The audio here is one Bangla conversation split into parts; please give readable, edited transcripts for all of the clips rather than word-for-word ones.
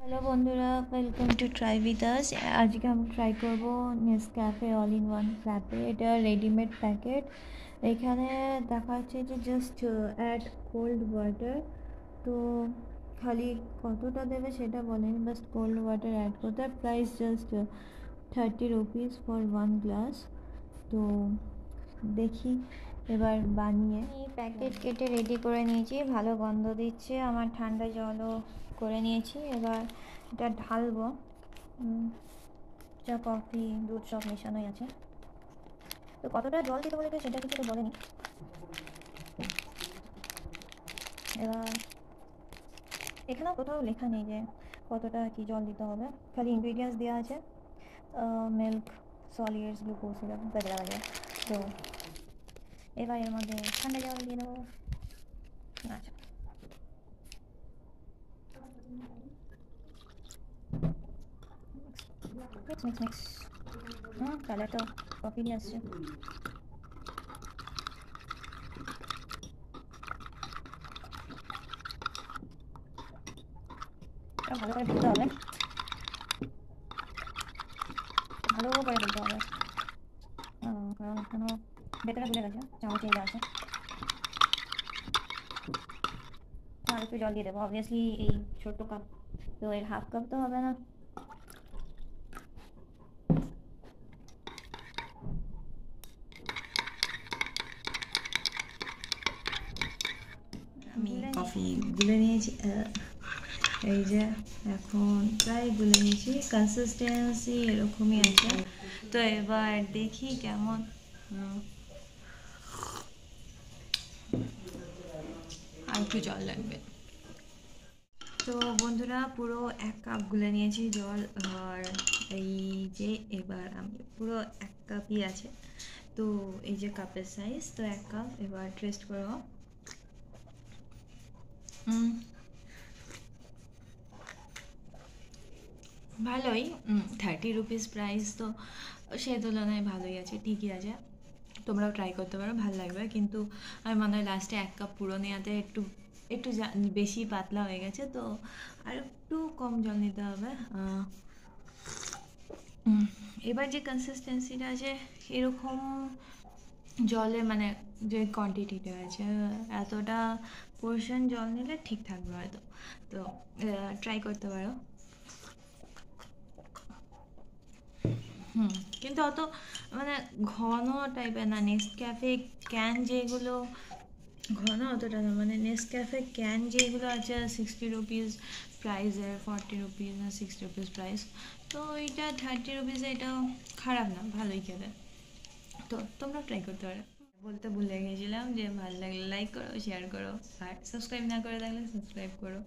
হ্যালো বন্ধুরা, welcome to try with us. আজকে আমি ট্রাই করব নেসক্যাফে অল ইন ওয়ান ফ্ল্যাপে। এটা রেডিমেড প্যাকেট। এখানে দেখা যাচ্ছে যে জাস্ট অ্যাড কোল্ড ওয়াটার। তো খালি কতটা দেবে সেটা বলেনি, বাস কোল্ড ওয়াটার অ্যাড করতে হয়। Price just 30 rupees for 1 glass. তো দেখি এবার বানিয়ে এই প্যাকেট কেটে রেডি করে নিয়েছি। ভালো গন্ধ দিচ্ছে। আমার ঠান্ডা জলও করে নিয়েছি। এবার এটা ঢালবো। চা, কফি, দুধ সব মেশানোই আছে। তো কতটা জল দিতে বলেছে সেটা কিছু তো বলেনি। এবার এখানেও কোথাও লেখা নেই যে কতটা কি জল দিতে হবে, খালি ইনগ্রিডিয়েন্টস দেওয়া আছে। মিল্ক, সলিডস, গ্লুকোজ সিরাপ, বাজরা বাজরা। তো এবার এর মধ্যে ঠান্ডা জল দিয়ে দেবো। আচ্ছা, মিক্স মিক্স মিক্স। কালার তো কফি দিয়ে আসছে। ভালো করে দিতে হবে, ভালো করে দিতে হবে, কারণ এখনো ভেতরে ভুলে গেছে, চামচ এই আছে। আর একটু জল দিয়ে দেবো। অবভিয়াসলি এই ছোট্ট কাপ, তো এর হাফ কাপ তো হবে না। আমি কফি গুলে নিয়েছি। এই যে এখন প্রায় গুলে নিয়েছি, কনসিস্টেন্সি এরকমই আছে। তো এবার দেখি কেমন। আর একটু জল লাগবে। তো বন্ধুরা, পুরো 1 কাপ গুলে নিয়েছি জল। আর এই যে এবার আমি পুরো 1 কাপই আছে। তো এই যে কাপের সাইজ, তো 1 কাপ। এবার টেস্ট করবো। ভালোই। 30 রুপিস প্রাইস, তো সেই তুলনায় ভালোই আছে, ঠিকই আছে। তোমরাও ট্রাই করতে পারো, ভালো লাগবে। কিন্তু আমি মনে হয় লাস্টে 1 কাপ পুরো নেওয়াতে একটু একটু বেশি পাতলা হয়ে গেছে, তো আর একটু কম জল নিতে হবে। এবার যে কনসিস্টেন্সিটা আছে এরকম জলে, মানে যে কোয়ান্টিটিটা আছে এতটা পোর্শন জল নিলে ঠিক থাকবে হয়তো। তো ট্রাই করতে পারো। কিন্তু অত মানে ঘন টাইপের না। নেসক্যাফে ক্যান যেগুলো ঘন অতটা না, মানে নেসক্যাফে ক্যান যেগুলো আছে 60 রুপিস প্রাইসের, 40 রুপিস না 60 রুপিস প্রাইস। তো এইটা 30 রুপিস, এটাও খারাপ না, ভালোই খেতে। তো তোমরা ট্রাই করতে পারো। বলতে ভুলে গেছিলাম যে ভালো লাগলে লাইক করো, শেয়ার করো, আর সাবস্ক্রাইব না করে থাকলে সাবস্ক্রাইব করো।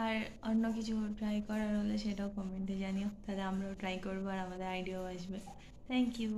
আর অন্য কিছু ট্রাই করার হলে সেটাও কমেন্টে জানিও, তাহলে আমরাও ট্রাই করবো আর আমাদের আইডিয়াও আসবে। Thank you.